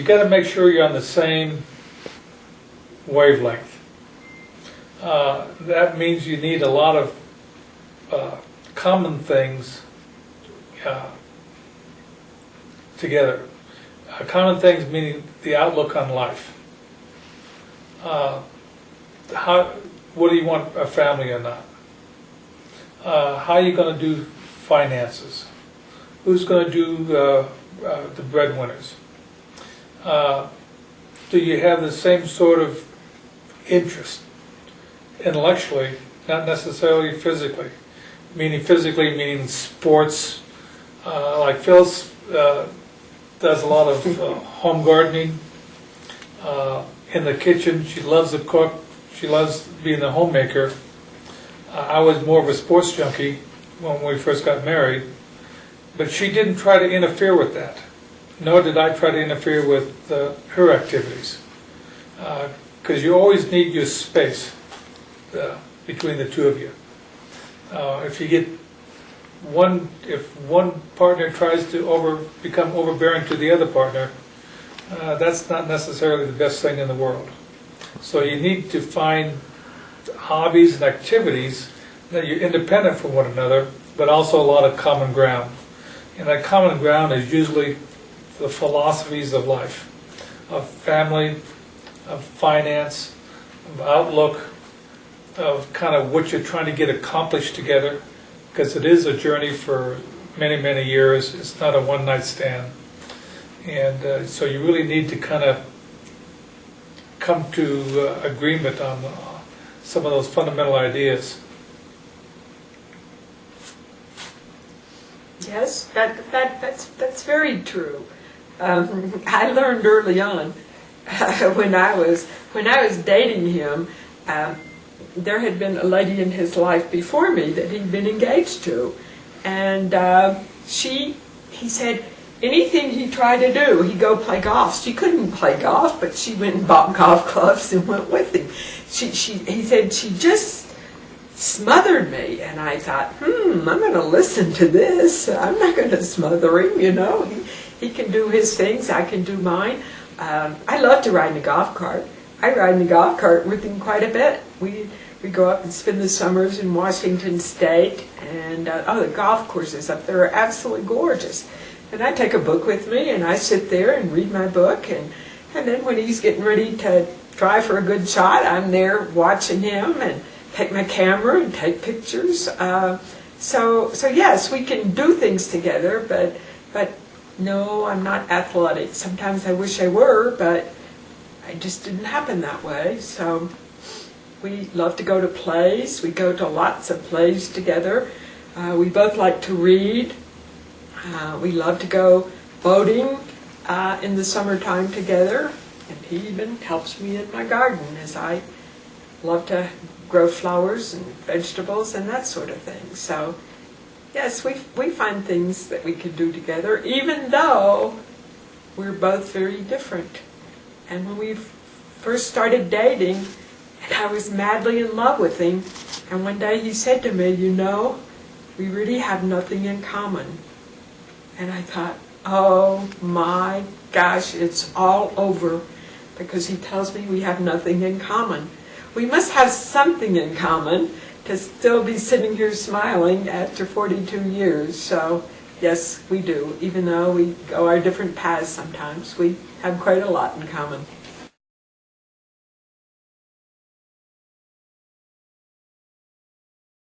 you got to make sure you're on the same wavelength. That means you need a lot of common things together. Common things meaning the outlook on life. What do you want, a family or not? How are you going to do finances? Who's going to do the breadwinners? Do you have the same sort of interest intellectually, not necessarily physically? Physically meaning sports. Like Phyllis does a lot of home gardening. In the kitchen, she loves to cook. She loves being a homemaker. I was more of a sports junkie when we first got married, but she didn't try to interfere with that, nor did I try to interfere with her activities, because you always need your space between the two of you. If you get if one partner tries to become overbearing to the other partner, that's not necessarily the best thing in the world. So you need to find hobbies and activities that you're independent from one another, but also a lot of common ground. And that common ground is usually the philosophies of life, of family, of finance, of outlook, of kind of what you're trying to get accomplished together, because it is a journey for many, many years. It's not a one-night stand. And so you really need to kind of come to agreement on some of those fundamental ideas. Yes, that's very true. I learned early on when I was dating him. There had been a lady in his life before me that he'd been engaged to, and he said anything he tried to do, he'd go play golf. She couldn't play golf, but she went and bought golf clubs and went with him. He said she just smothered me, and I thought, I'm going to listen to this. I'm not going to smother him, you know. He can do his things, I can do mine. I love to ride in a golf cart. I ride in a golf cart with him quite a bit. We go up and spend the summers in Washington State, and the golf courses up there are absolutely gorgeous. And I take a book with me, and I sit there and read my book, and then when he's getting ready to try for a good shot, I'm there watching him and take my camera and take pictures. So yes, we can do things together, but no, I'm not athletic. Sometimes I wish I were, but it just didn't happen that way. So we love to go to plays. We go to lots of plays together. We both like to read. We love to go boating in the summertime together. And he even helps me in my garden, as I love to grow flowers and vegetables and that sort of thing. So yes, we find things that we can do together, even though we're both very different. And when we first started dating, and I was madly in love with him, and one day he said to me, you know, we really have nothing in common. And I thought, oh my gosh, it's all over, because he tells me we have nothing in common. We must have something in common to still be sitting here smiling after 42 years. So yes, we do. Even though we go our different paths sometimes, we have quite a lot in common.